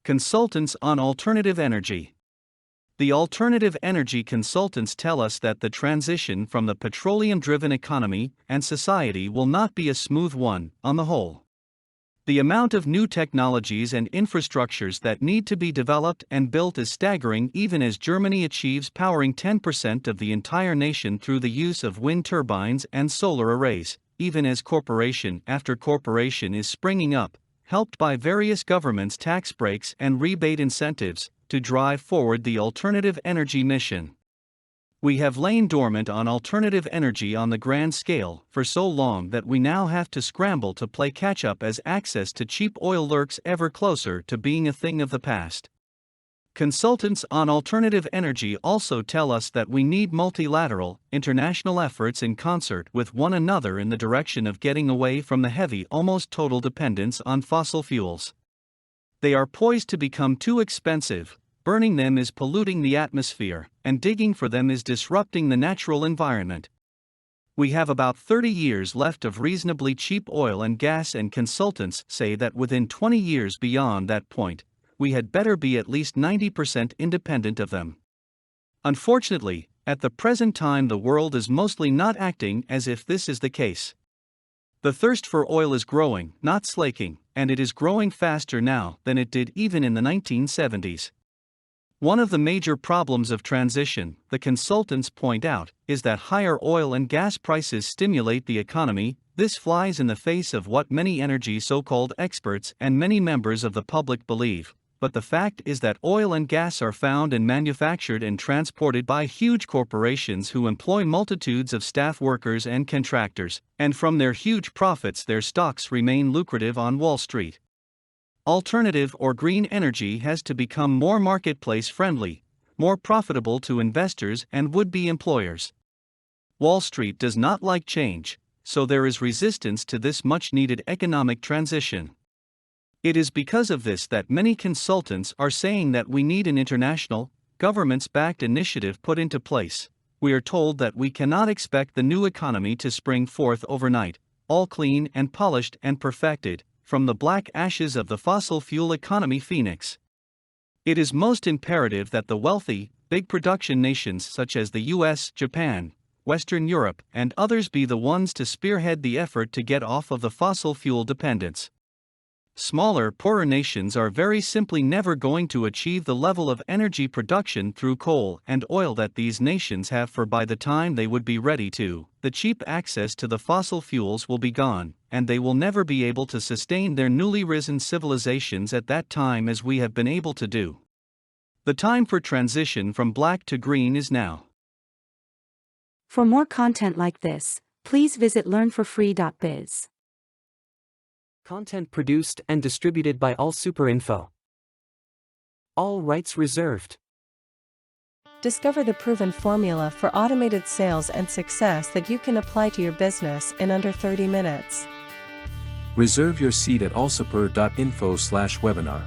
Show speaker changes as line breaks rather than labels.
Consultants on alternative energy. The alternative energy consultants tell us that the transition from the petroleum-driven economy and society will not be a smooth one, on the whole. The amount of new technologies and infrastructures that need to be developed and built is staggering, even as Germany achieves powering 10% of the entire nation through the use of wind turbines and solar arrays, even as corporation after corporation is springing up, helped by various governments' tax breaks and rebate incentives, to drive forward the alternative energy mission. We have lain dormant on alternative energy on the grand scale for so long that we now have to scramble to play catch-up as access to cheap oil lurks ever closer to being a thing of the past. Consultants on alternative energy also tell us that we need multilateral, international efforts in concert with one another in the direction of getting away from the heavy, almost total dependence on fossil fuels. They are poised to become too expensive, burning them is polluting the atmosphere, and digging for them is disrupting the natural environment. We have about 30 years left of reasonably cheap oil and gas, and consultants say that within 20 years beyond that point, we had better be at least 90% independent of them. Unfortunately, at the present time the world is mostly not acting as if this is the case. The thirst for oil is growing, not slaking, and it is growing faster now than it did even in the 1970s. One of the major problems of transition, the consultants point out, is that higher oil and gas prices stimulate the economy. This flies in the face of what many energy so-called experts and many members of the public believe. But the fact is that oil and gas are found and manufactured and transported by huge corporations who employ multitudes of staff workers and contractors, and from their huge profits their stocks remain lucrative on Wall Street. Alternative or green energy has to become more marketplace friendly, more profitable to investors and would-be employers. Wall Street does not like change, so there is resistance to this much-needed economic transition. It is because of this that many consultants are saying that we need an international, governments-backed initiative put into place. We are told that we cannot expect the new economy to spring forth overnight, all clean and polished and perfected, from the black ashes of the fossil fuel economy phoenix. It is most imperative that the wealthy, big production nations such as the US, Japan, Western Europe, and others be the ones to spearhead the effort to get off of the fossil fuel dependence. Smaller, poorer nations are very simply never going to achieve the level of energy production through coal and oil that these nations have, for by the time they would be ready to, the cheap access to the fossil fuels will be gone, and they will never be able to sustain their newly risen civilizations at that time as we have been able to do. The time for transition from black to green is now.
For more content like this, please visit learnforfree.biz.
Content produced and distributed by AllSuperInfo. All rights reserved.
Discover the proven formula for automated sales and success that you can apply to your business in under 30 minutes.
Reserve your seat at allsuper.info/webinar.